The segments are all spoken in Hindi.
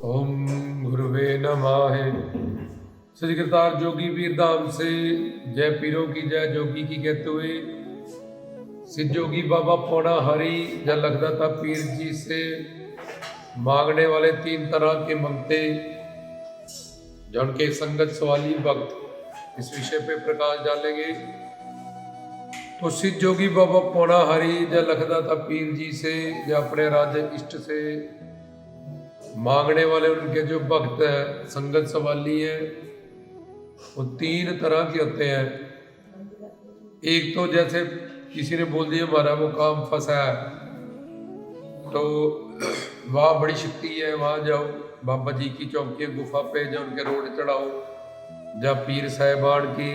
ओम गुरुवे नमः। श्री करतार जोगी पीर धाम से जय पीरों की जय जोगी की कहते हुए सिद्ध जोगी बाबा पौना हरि जय लखदाता पीर जी से मांगने वाले 3 तरह के मंगते जो उनके संगत सवाली भक्त इस विषय पे प्रकाश डालेंगे। तो सिद्ध जोगी बाबा पौना हरि जय लखदाता पीर जी से या अपने राज्य इष्ट से मांगने वाले उनके जो भक्त हैं संगत सवाली है वो 3 तरह के होते हैं। एक तो जैसे किसी ने बोल दिया हमारा वो काम फंसा है तो वहाँ बड़ी शक्ति है, वहाँ जाओ बाबा जी की चौकी गुफा पे जाओ, उनके रोड चढ़ाओ, जहाँ पीर साहिबान की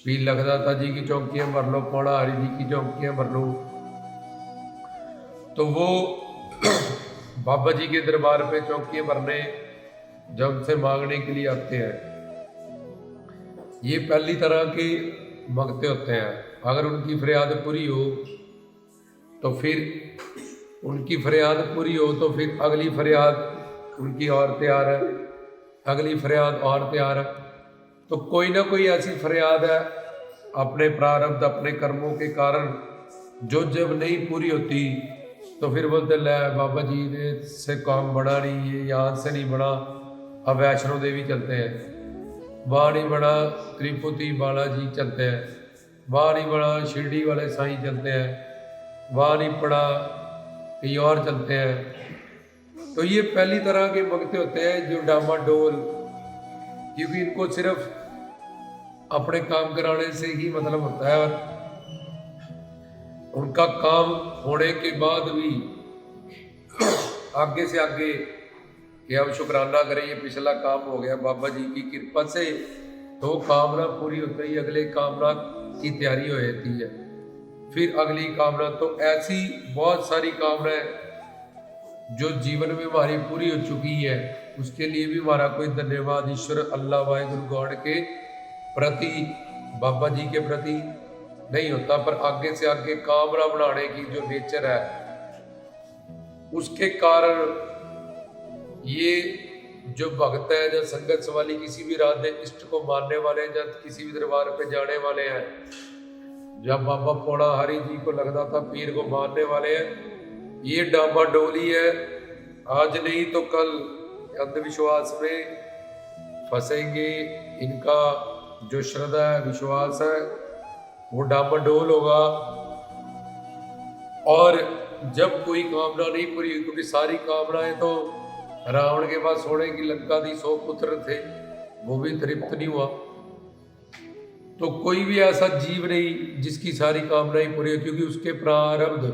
पीर लखदाता जी की चौकियाँ भर लो, पौड़ा हरि जी की चौकियाँ भर लो। तो वो बाबा जी के दरबार पे चौकियाँ भरने जब उनसे मांगने के लिए आते हैं। ये पहली तरह के मंगते होते हैं। अगर उनकी फरियाद पूरी हो तो फिर उनकी फरियाद पूरी हो तो फिर अगली फरियाद उनकी और तैयार है, अगली फरियाद और तैयार है। तो कोई ना कोई ऐसी फरियाद है अपने प्रारब्ध अपने कर्मों के कारण जो जब नहीं पूरी होती तो फिर बोलते ले बाबा जी ने से काम बना नहीं, ये यहाँ से नहीं बना, अब वैष्णो देवी चलते हैं, वहाँ नहीं बना त्रिपुति बालाजी चलते हैं, वहाँ नहीं बना शिरडी वाले साईं चलते हैं, वहाँ नहीं पड़ा कहीं और चलते हैं। तो ये पहली तरह के मंगते होते हैं जो डामाडोल, क्योंकि इनको सिर्फ अपने काम कराने से ही मतलब होता है और उनका काम होने के बाद भी आगे से आगे कि अब शुक्राना करें ये पिछला काम हो गया बाबा जी की कृपा से, तो कामना पूरी होती ही अगले कामना की तैयारी हो जाती है, फिर अगली कामना। तो ऐसी बहुत सारी कामनाएं जो जीवन में हमारी पूरी हो चुकी है उसके लिए भी हमारा कोई धन्यवाद ईश्वर अल्लाह वाहिगुरु गॉड के प्रति बाबा जी के प्रति नहीं होता, पर आगे से आगे कामना बनाने की जो नेचर है उसके कारण ये जो भक्त है जो संगत सवाली किसी भी राधे इष्ट को मानने वाले हैं, जब किसी भी दरबार पे जाने वाले हैं, जब बाबा पौड़ा हरि जी को लखदाता पीर को मानने वाले हैं, ये डामाडोली है। आज नहीं तो कल अंधविश्वास में फंसेंगे। इनका जो श्रद्धा है विश्वास है वो डामाडोल होगा। और जब कोई कामना नहीं पूरी, क्योंकि सारी कामनाएं तो रावण के पास सोने की लंका दी 100 पुत्र थे, वो भी तृप्त नहीं हुआ। तो कोई भी ऐसा जीव नहीं जिसकी सारी कामनाएं पूरी हो, क्योंकि उसके प्रारब्ध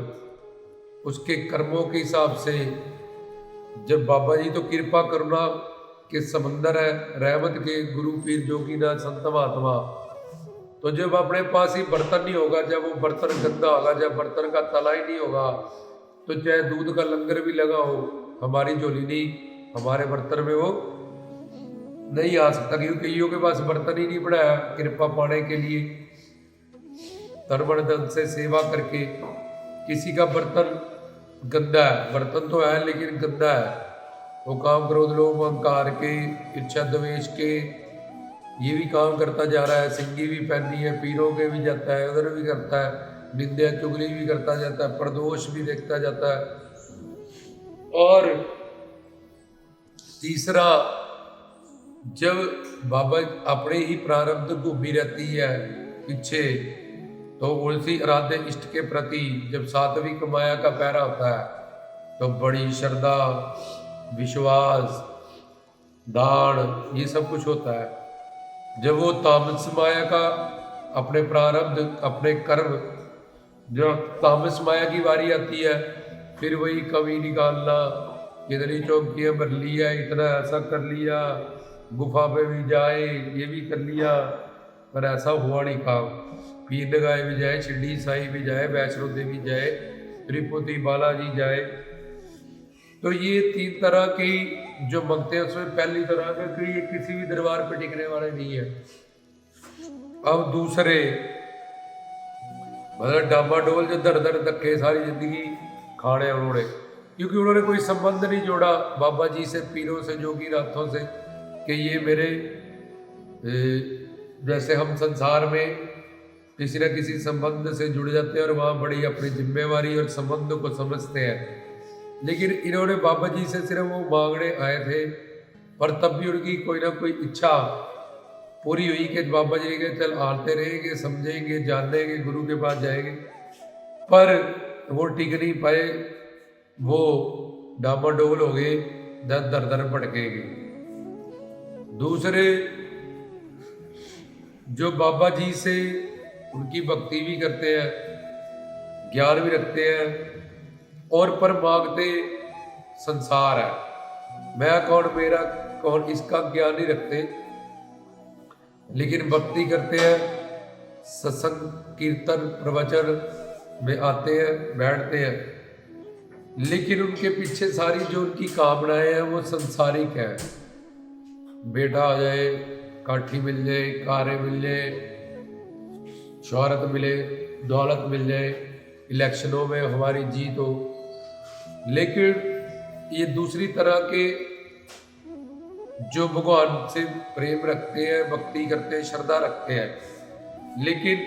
उसके कर्मों के हिसाब से जब बाबा जी तो कृपा करुणा के समंदर है, रहमत के गुरु पीर जोगीनाथ संत महात्मा, तो जब अपने पास ही बर्तन नहीं होगा, जब वो बर्तन गंदा होगा, जब बर्तन का तला ही नहीं होगा, तो चाहे दूध का लंगर भी लगा हो हमारी झोली नहीं, हमारे बर्तन में वो नहीं आ सकता, क्योंकि कईयों के पास बर्तन ही नहीं बनाया कृपा पाने के लिए तन मन धन से सेवा करके। किसी का बर्तन गंदा है, बर्तन तो है लेकिन गंदा है, वो काम क्रोध लोभ अहंकार के इच्छा द्वेष के ये भी काम करता जा रहा है, सिंगी भी पहनी है, पीरों के भी जाता है, उधर भी करता है, निंदा चुगली भी करता जाता है, प्रदोष भी देखता जाता है। और तीसरा, जब बाबा अपने ही प्रारब्ध घूमी रहती है पीछे, तो उसी आराध्य इष्ट के प्रति जब सात्विक माया का पैरा होता है तो बड़ी श्रद्धा विश्वास दान ये सब कुछ होता है। जब वो तामस माया का अपने प्रारब्ध अपने कर्म, जब तामस माया की बारी आती है फिर वही कमी निकालना, कितनी चौकियाँ भर लिया, इतना ऐसा कर लिया, गुफा पे भी जाए, ये भी कर लिया, पर ऐसा हुआ नहीं काम। पीर लगाए भी जाए, शिरडी साई भी जाए, वैष्णो देवी जाए, त्रिपुति बालाजी जाए। तो ये 3 तरह की जो मंगते हैं उसमें पहली तरह का कि ये किसी भी दरबार पे टिकने वाले नहीं है। अब दूसरे मतलब डामाडोल जो दर दर धक्के सारी जिंदगी खाने उन्होंने, क्योंकि उन्होंने कोई संबंध नहीं जोड़ा बाबा जी से, पीरों से, जोगी नाथों से, कि ये मेरे जैसे हम संसार में किसी न किसी संबंध से जुड़ जाते हैं और वहाँ बड़ी अपनी जिम्मेवारी और संबंध को समझते हैं। लेकिन इन्होंने बाबा जी से सिर्फ वो मांगने आए थे, पर तब भी उनकी कोई ना कोई इच्छा पूरी हुई कि बाबा जी के चल आते रहेंगे, समझेंगे, जानेंगे, गुरु के पास जाएंगे, पर वो टिक नहीं पाए, वो डामाडोल हो गए, दर दर दर भटकेंगे। दूसरे जो बाबा जी से उनकी भक्ति भी करते हैं, ज्ञान भी रखते हैं, और पर मांगते संसार है, मैं कौन, मेरा कौन, इसका ज्ञान नहीं रखते, लेकिन भक्ति करते हैं, सत्संग कीर्तन प्रवचन में आते हैं, बैठते हैं, लेकिन उनके पीछे सारी जो उनकी कामनाएं हैं वो संसारिक है। बेटा आ जाए, काठी मिल जाए, कारें मिल जाए, शोहरत मिले, दौलत मिल जाए, इलेक्शनों में हमारी जीत हो। लेकिन ये दूसरी तरह के जो भगवान से प्रेम रखते हैं, भक्ति करते हैं, श्रद्धा रखते हैं, लेकिन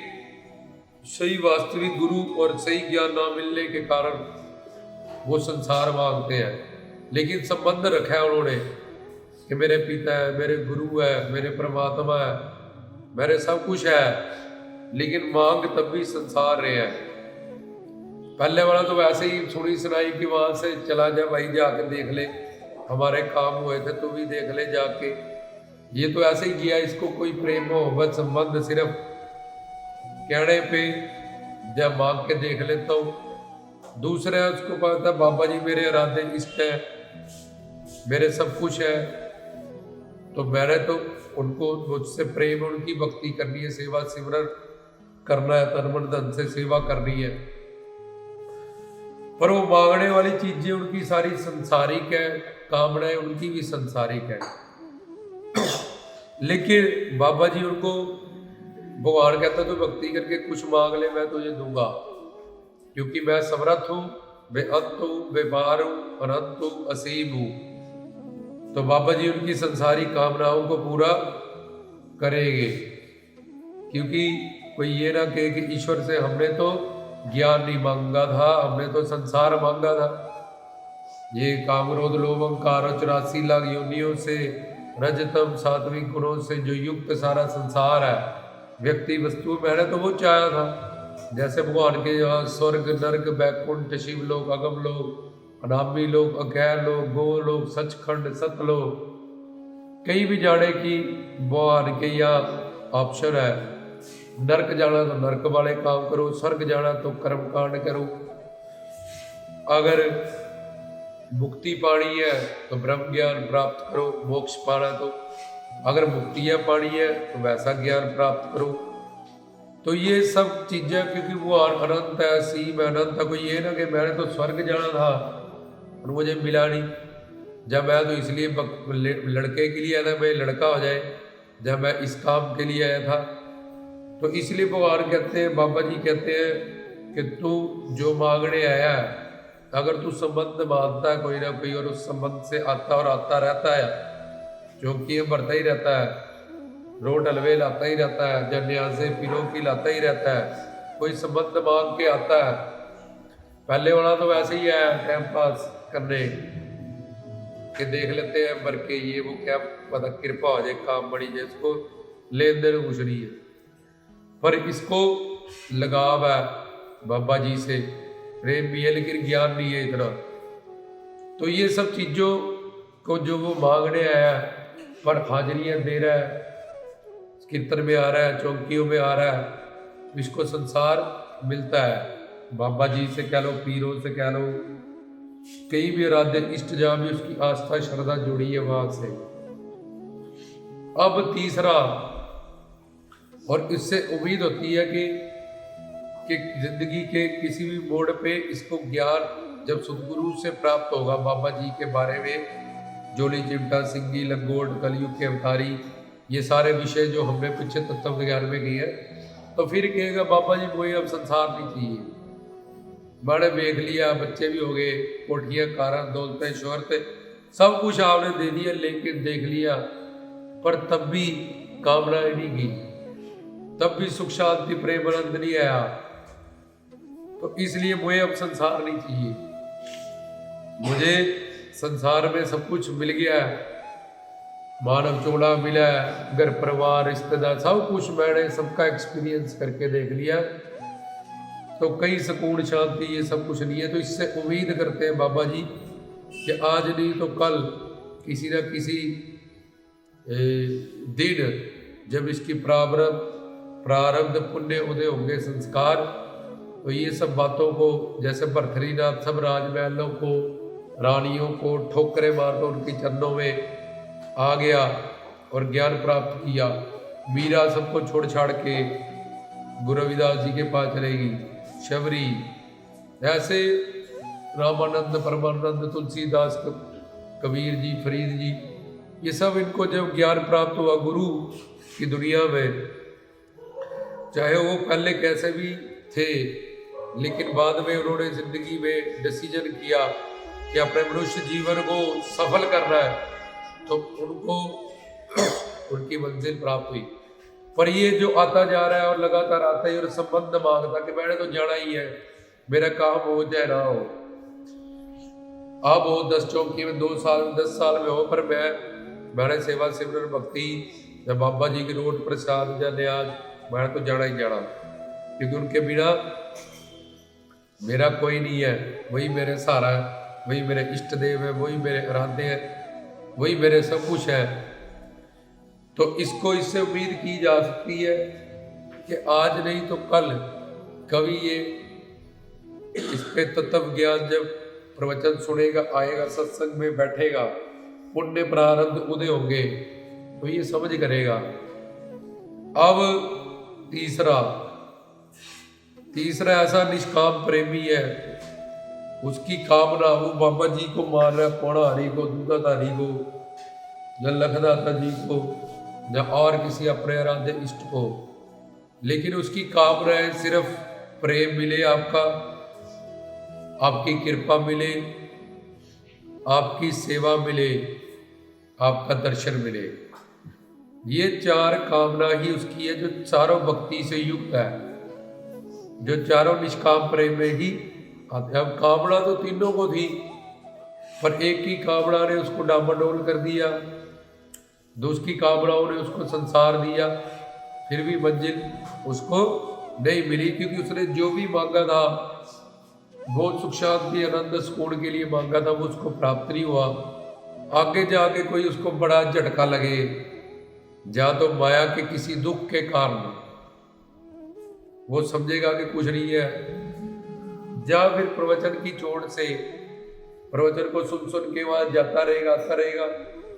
सही वास्तविक गुरु और सही ज्ञान ना मिलने के कारण वो संसार मांगते हैं। लेकिन संबंध रखा है उन्होंने कि मेरे पिता है, मेरे गुरु है, मेरे परमात्मा है, मेरे सब कुछ है, लेकिन मांग तब भी संसार रहे हैं। पहले वाला तो वैसे ही सुनी सुनाई कि वहां से चला जा भाई, जाके देख ले, हमारे काम हुए थे, तू भी देख ले जाके। ये तो ऐसे ही किया, इसको कोई प्रेम मोहब्बत संबंध सिर्फ कहने पे जब मांग के देख लेता हूँ। दूसरा उसको पता बाबा जी मेरे इरादे इष्ट है, मेरे सब कुछ है, तो मैंने तो उनको मुझसे प्रेम, उनकी भक्ति करनी है, सेवा सिमरन करना है, तन मन धन से सेवा करनी है। पर वो मांगने वाली चीजें उनकी सारी संसारिक है, कामनाएं उनकी भी संसारिक है। लेकिन बाबा जी उनको, भगवान कहता तो भक्ति करके कुछ मांग ले, मैं तुझे दूंगा, क्योंकि मैं समर्थ हूं, बेअंत हूं, बेपार हूं, अनंत हूं, असीम हूं। तो बाबा जी उनकी संसारी कामनाओं को पूरा करेंगे, क्योंकि कोई ये ना कहे कि ईश्वर से हमने तो ज्ञान नहीं मांगा था, हमने तो संसार मांगा था। ये काम क्रोध लोभ अहंकार 84 लाख योनियों से, रजतम सात्विक गुणों से जो युक्त सारा संसार है, व्यक्ति वस्तु, मैंने तो वो चाहा था। जैसे भगवान के यहाँ स्वर्ग नर्क बैकुंठ शिवलोक अगम लोक अनामी लोक अकैर लोक गो लोक सचखंड सतलोक, कहीं भी जाने की भगवान के यहाँ ऑप्शन है। नरक जाना तो नरक वाले काम करो, स्वर्ग जाना तो कर्म कांड करो। अगर मुक्ति पानी है तो ब्रह्म ज्ञान प्राप्त करो, मोक्ष पाना तो, अगर मुक्तियाँ पानी है तो वैसा ज्ञान प्राप्त करो। तो ये सब चीजें, क्योंकि वो अनंत है, सीम है, अनंत है। कोई ये ना कि मैंने तो स्वर्ग जाना था और मुझे मिला नहीं, जब मैं तो इसलिए लड़के के लिए आया था, मैं लड़का हो जाए, जब मैं इस काम के लिए आया था। तो इसलिए भगवान कहते हैं, बाबा जी कहते हैं कि तू जो मांगने आया है, अगर तू संबंध मानता है कोई ना कोई, और उस संबंध से आता और आता रहता है, चौकियाँ भरता ही रहता है, रोट हलवे लाता ही रहता है, जन्यासे पीरों की लाता ही रहता है, कोई संबंध मांग के आता है। पहले वाला तो वैसे ही आया टाइम पास करने के, देख लेते हैं भर के, ये वो क्या पता कृपा हो जाए, काम बड़ी जाए, इसको लेन देन कुछ नहीं है, पर इसको लगाव है बाबा जी से, प्रेम भी है, लेकिन ज्ञान नहीं है इतना। तो ये सब चीजों को जो वो मांगने आया है, पर हाजिरियां दे रहा है, कीर्तन में आ रहा है, चौकियों में आ रहा है, इसको संसार मिलता है। बाबा जी से कह लो, पीरों से कह लो, कई भी इरादे इष्ट जहाँ भी उसकी आस्था श्रद्धा जुड़ी है वहां से। अब तीसरा, और इससे उम्मीद होती है कि जिंदगी के किसी भी मोड़ पे इसको ज्ञान जब सदगुरु से प्राप्त होगा, बाबा जी के बारे में, जोली चिमटा सिंगी लंगोट कलयुग के अवतारी, ये सारे विषय जो हमने पीछे तत्व ज्ञान में किए, तो फिर कहेगा बाबा जी मुझे अब संसार नहीं चाहिए, मैंने देख लिया, बच्चे भी हो गए, कोठियाँ, कारा, दौलतें, शोहरतें, सब कुछ आपने दे दिया, लेकिन देख लिया, पर तब भी कामनाएं नहीं की, तब भी सुख शांति प्रेम आनंद नहीं आया। तो इसलिए मुझे अब संसार नहीं चाहिए, मुझे संसार में सब कुछ मिल गया है, मानव चोड़ा मिला है, घर परिवार रिश्तेदार सब कुछ मैंने सबका एक्सपीरियंस करके देख लिया, तो कहीं सुकून शांति ये सब कुछ नहीं है। तो इससे उम्मीद करते हैं बाबा जी कि आज नहीं तो कल किसी न किसी दिन जब इसकी प्रारब्ध पुण्य उदय होंगे संस्कार, तो ये सब बातों को, जैसे भरथरीनाथ सब राजमहलों को, रानियों को ठोकरे मारकर उनके चरणों में आ गया और ज्ञान प्राप्त किया। मीरा सबको छोड़ छाड़ के गुरु रविदास जी के पास चलेगी, शबरी, ऐसे रामानंद, परमानंद, तुलसीदास, कबीर जी, फरीद जी, ये सब इनको जब ज्ञान प्राप्त हुआ गुरु की दुनिया में, चाहे वो पहले कैसे भी थे, लेकिन बाद में उन्होंने जिंदगी में डिसीजन किया कि अपने मनुष्य जीवन को सफल करना है, तो उनको उनकी मंजिल प्राप्त हुई। पर ये जो आता जा रहा है और लगातार आता है और संबंध मांगता कि मैंने तो जाना ही है, मेरा काम हो चाहे ना हो, अब हो 10 चौकी में 2 साल में 10 साल में हो, पर मैंने सेवा सिमरन भक्ति या बाबा जी की रोट प्रसाद या न्याज, मैंने तो जाना ही जाना, क्योंकि उनके बिना मेरा कोई नहीं है। वही मेरे सहारा है, वही मेरे इष्ट देव है, वही मेरे आराध्य है, वही मेरे सब कुछ है। तो इसको इससे उम्मीद की जा सकती है कि आज नहीं तो कल कभी ये इस पे तत्व ज्ञान जब प्रवचन सुनेगा, आएगा, सत्संग में बैठेगा, पुण्य प्रारब्ध उदय होंगे, तो ये समझ करेगा। अब तीसरा ऐसा निष्काम प्रेमी है, उसकी कामना, वो बाबा जी को मान रहा है, पौड़ाहारी को, दूधाधारी को, या लखदाता जी को, या और किसी अपने आराध्य इष्ट को, लेकिन उसकी कामना है सिर्फ प्रेम मिले, आपकी कृपा मिले, आपकी सेवा मिले, आपका दर्शन मिले। ये 4 कामना ही उसकी है, जो चारों भक्ति से युक्त है, जो चारों निष्काम प्रेम में ही आते। अब कामना तो तीनों को थी, पर एक की कामना ने उसको डामाडोल कर दिया, दूसरी कामनाओं ने उसको संसार दिया, फिर भी मंजिल उसको नहीं मिली, क्योंकि उसने जो भी मांगा था, बहुत सुख शांति आनंद सुकून के लिए मांगा था, वो उसको प्राप्त नहीं हुआ। आगे जाके कोई उसको बड़ा झटका लगे, या तो माया के किसी दुख के कारण वो समझेगा कि कुछ नहीं है, या फिर प्रवचन की चोट से प्रवचन को सुन सुन के वहां जाता रहेगा, आता रहेगा,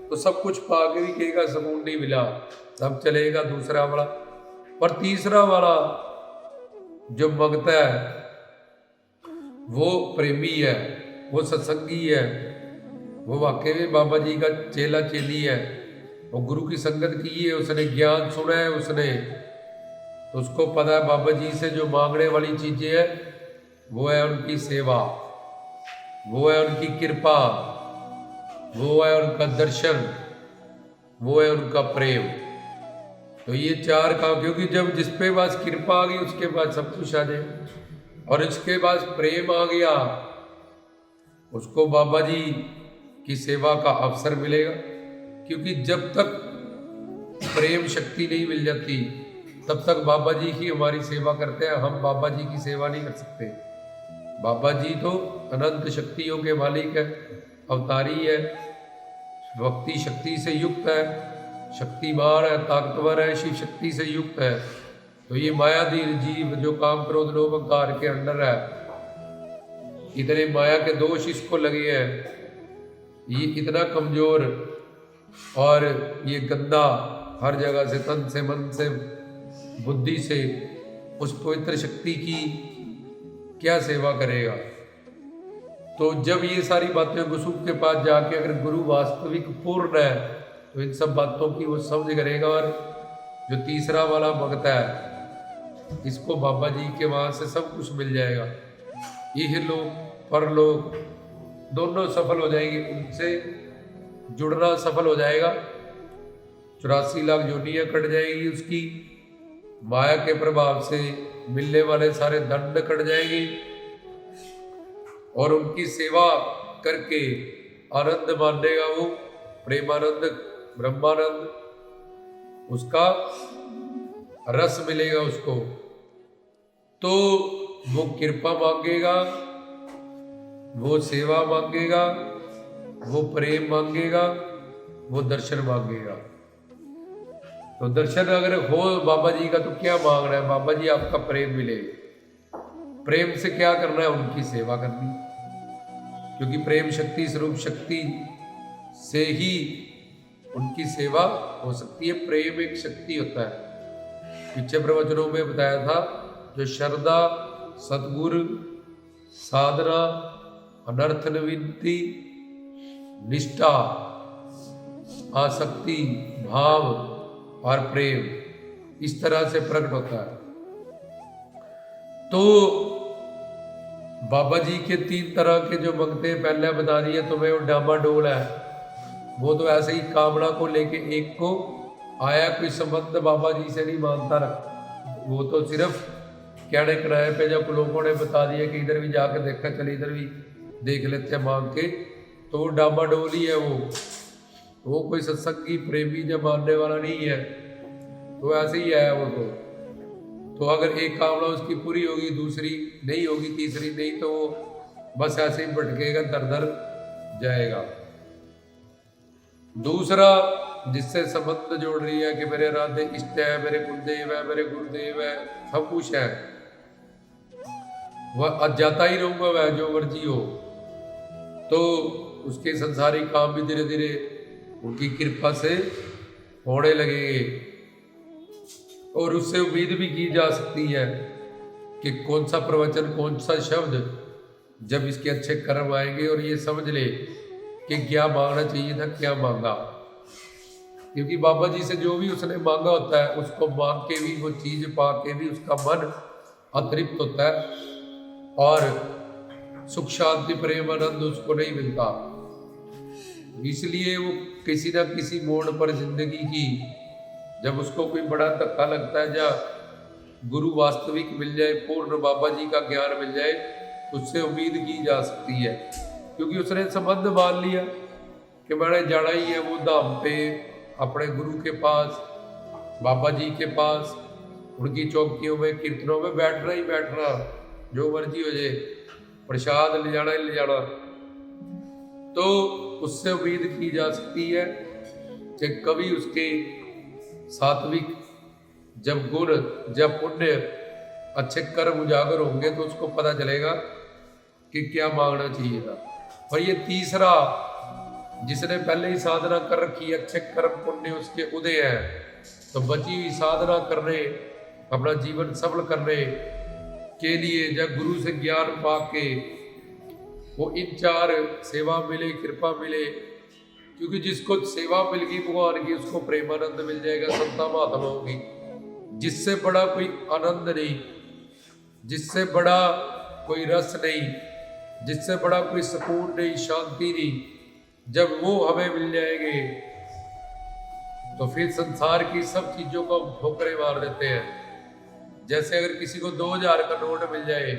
तो सब कुछ पाके भी कहेगा सुकून नहीं मिला, तब चलेगा दूसरा वाला। पर तीसरा वाला जो मांगता है वो प्रेमी है, वो सत्संगी है, वो वाकई में बाबा जी का चेला चेली है, वो गुरु की संगत की है, उसने ज्ञान सुना है, उसने तो उसको पता है बाबा जी से जो मांगने वाली चीजें है, वो है उनकी सेवा, वो है उनकी कृपा, वो है उनका दर्शन, वो है उनका प्रेम। तो ये 4 काम, क्योंकि जब जिस पे पास कृपा आ गई उसके बाद सब कुछ आ जाए, और इसके बाद प्रेम आ गया, उसको बाबा जी की सेवा का अवसर मिलेगा। क्योंकि जब तक प्रेम शक्ति नहीं मिल जाती, तब तक बाबा जी ही हमारी सेवा करते हैं, हम बाबा जी की सेवा नहीं कर सकते। बाबा जी तो अनंत शक्तियों के मालिक है, अवतारी है, भक्ति शक्ति से युक्त है, शक्तिमान है, ताकतवर है, शिव शक्ति से युक्त है। तो ये मायाधीन जीव जो काम क्रोध लोभ अहंकार के अंडर है, इतने माया के दोष इसको लगे हैं, ये इतना कमजोर और ये गंदा, हर जगह से, तन से, मन से, बुद्धि से, उस पवित्र शक्ति की क्या सेवा करेगा। तो जब ये सारी बातें गुरु के पास जाके अगर गुरु वास्तविक पूर्ण है, तो इन सब बातों की वो समझ करेगा। और जो तीसरा वाला भक्त है, इसको बाबा जी के वहां से सब कुछ मिल जाएगा। इहलोक परलोक दोनों सफल हो जाएंगे, उनसे जुड़ना सफल हो जाएगा। 84 लाख योनियां कट जाएगी उसकी, माया के प्रभाव से मिलने वाले सारे दंड कट जाएंगे, और उनकी सेवा करके आनंद मानेगा वो, प्रेमानंद ब्रह्मानंद, उसका रस मिलेगा उसको। तो वो कृपा मांगेगा, वो सेवा मांगेगा, वो प्रेम मांगेगा, वो दर्शन मांगेगा। तो दर्शन अगर हो बाबा जी का तो क्या मांगना है? बाबा जी आपका प्रेम मिले। प्रेम से क्या करना है? उनकी सेवा करनी, क्योंकि प्रेम शक्ति स्वरूप शक्ति से ही उनकी सेवा हो सकती है। प्रेम एक शक्ति होता है। पीछे प्रवचनों में बताया था, जो श्रद्धा सद्गुरु साधना अनर्थ निवृत्ति निष्ठा आसक्ति भाव और प्रेम इस तरह से प्रकट होता है। तो बाबा जी के 3 तरह के जो मंगते हैं पहले बता दिए तुम्हें, वो डामाडोल है। वो तो ऐसे ही कामना को लेके एक को आया, कोई संबंध बाबा जी से नहीं मानता रख, वो तो सिर्फ कहने किराए पे जब लोगों ने बता दिया कि इधर भी जाके देखा, चल इधर भी देख लेते हैं मांग के, तो वो डामाडोल ही है। वो कोई सत्संगी प्रेमी जब मानने वाला नहीं है, तो ऐसे ही है वो। तो अगर एक कामना उसकी पूरी होगी, दूसरी नहीं होगी, तीसरी नहीं, तो वो बस ऐसे ही भटकेगा, दर दर जाएगा। दूसरा, जिससे संबंध जोड़ रही है कि मेरे राधे इष्ट है, मेरे कुलदेव है, मेरे गुरुदेव है, सब कुछ है, वह जाता ही रहूंगा वह जो मर्जी हो। तो उसके संसारिक काम भी धीरे धीरे उनकी कृपा से होने लगेंगे, और उससे उम्मीद भी की जा सकती है कि कौन सा प्रवचन, कौन सा शब्द, जब इसके अच्छे कर्म आएंगे और ये समझ ले कि क्या मांगना चाहिए था, क्या मांगा। क्योंकि बाबा जी से जो भी उसने मांगा होता है, उसको मांग के भी, वो चीज पा के भी उसका मन अतृप्त होता है, और सुख शांति प्रेम आनंद उसको नहीं मिलता। इसलिए वो किसी न किसी मोड़ पर जिंदगी की, जब उसको कोई बड़ा धक्का लगता है, जहाँ गुरु वास्तविक मिल जाए, पूर्ण बाबा जी का ज्ञान मिल जाए, उससे उम्मीद की जा सकती है। क्योंकि उसने संबंध मान लिया कि मैंने जाना ही है वो धाम पे, अपने गुरु के पास, बाबा जी के पास, उनकी चौकियों में कीर्तनों में बैठना ही बैठना, जो मर्जी हो जाए, प्रसाद ले जाना ही ले जाना। तो उससे उम्मीद की जा सकती है कि कभी उसके सात्विक जब गुण, जब पुण्य, अच्छे कर्म उजागर होंगे, तो उसको पता चलेगा कि क्या मांगना चाहिए था। और ये तीसरा, जिसने पहले ही साधना कर रखी, अच्छे कर्म पुण्य उसके उदय है, तो बची हुई साधना करने, अपना जीवन सफल करने के लिए जब गुरु से ज्ञान पाके वो इन 4 सेवा मिले, कृपा मिले। क्योंकि जिसको सेवा मिल गई भगवान की, उसको प्रेमानंद मिल जाएगा, संता महात्मा होगी। जिससे बड़ा कोई आनंद नहीं, जिससे बड़ा कोई रस नहीं, जिससे बड़ा कोई सुकून नहीं, शांति नहीं, जब वो हमें मिल जाएंगे, तो फिर संसार की सब चीजों को ठोकरे मार देते हैं। जैसे अगर किसी को 2000 का नोट मिल जाए,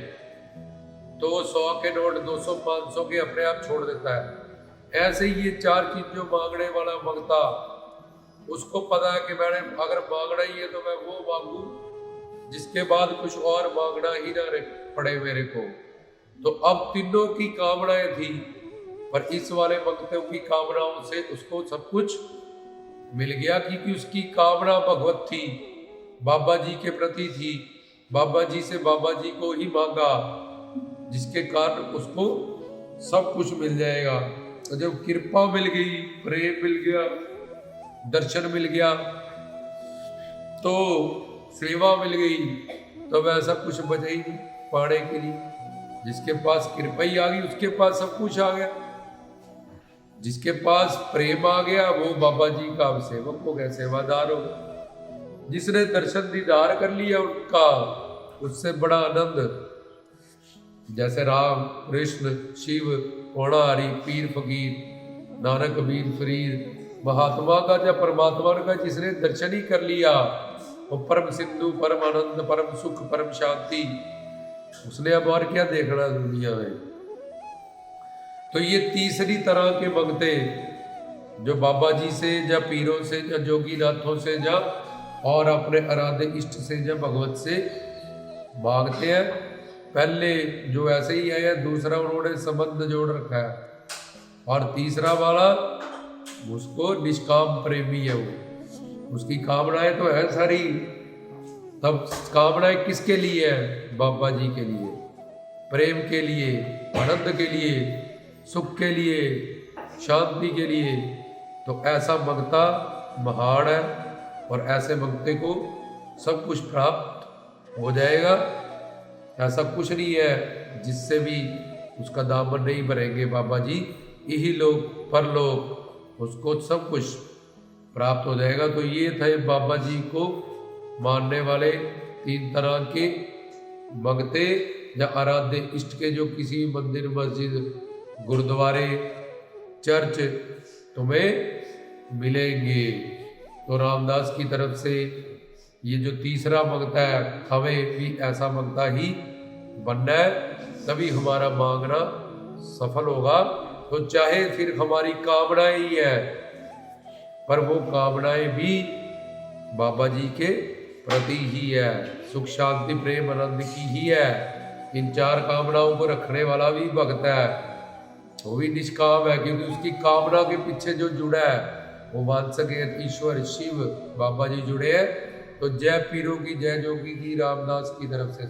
तो 100 के नोट 200 500 के अपने आप छोड़ देता है। ऐसे ही ये 4 चीजों मांगने वाला मांगता, उसको पता है कि मैंने अगर मांगना ही है तो मैं वो मांगू जिसके बाद कुछ और मांगना ही ना पड़े मेरे को। तो अब तीनों की कामनाएं थी, पर इस वाले मंगते की कामनाओं से उसको सब कुछ मिल गया, क्योंकि उसकी कामना भगवत थी, बाबा जी के प्रति थी, बाबा जी से बाबा जी को ही मांगा, जिसके कारण उसको सब कुछ मिल जाएगा। तो जब कृपा मिल गई, प्रेम मिल गया, दर्शन मिल गया, तो सेवा मिल गई, तो वैसा कुछ बचा ही नहीं पाने के लिए। जिसके पास कृपा ही आ गई, उसके पास सब कुछ आ गया। जिसके पास प्रेम आ गया, वो बाबा जी का सेवक हो गया, सेवादार हो गया। जिसने दर्शन दीदार कर लिया उनका, उससे बड़ा आनंद जैसे राम, कृष्ण, शिव, होणारी, पीर फकीर, नानक, कबीर, फरीद, महात्मा का या परमात्मा का जिसने दर्शन ही कर लिया वो परम सिंधु, परम आनंद, परम सुख, परम शांति, उसने अब और क्या देखना दुनिया में। तो ये तीसरी तरह के भक्ते जो बाबा जी से या पीरों से या जोगी नाथों से या और अपने आराध्य इष्ट से या भगवत से मांगते हैं। पहले जो ऐसे ही है, दूसरा उन्होंने संबंध जोड़ रखा है, और तीसरा वाला उसको निष्काम प्रेमी है, वो उसकी कामनाएं तो है सारी। तब कामनाएं किसके लिए है? बाबा जी के लिए, प्रेम के लिए, आनंद के लिए, सुख के लिए, शांति के लिए। तो ऐसा मंगता महान है, और ऐसे मंगते को सब कुछ प्राप्त हो जाएगा। ऐसा कुछ नहीं है जिससे भी उसका दामन नहीं भरेंगे बाबा जी, यही लोग परलोक, उसको सब कुछ प्राप्त हो जाएगा। तो ये थे बाबा जी को मानने वाले तीन तरह के मंगते या आराध्य इष्ट के, जो किसी मंदिर, मस्जिद, गुरुद्वारे, चर्च तुम्हें मिलेंगे। तो रामदास की तरफ से ये जो तीसरा मंगता है, हमें भी ऐसा मंगता ही बनना है, तभी हमारा मांगना सफल होगा। तो चाहे फिर हमारी कामनाएं ही है, पर वो कामनाएं भी बाबा जी के प्रति ही है, सुख शांति प्रेम आनंद की ही है। इन चार कामनाओं को रखने वाला भी भक्त है, वो भी निष्काम है, क्योंकि उसकी कामना के पीछे जो जुड़ा है वो वांछक ईश्वर शिव बाबा जी जुड़े हैं। तो जय पीरों की, जय जोगी की, रामदास की तरफ से।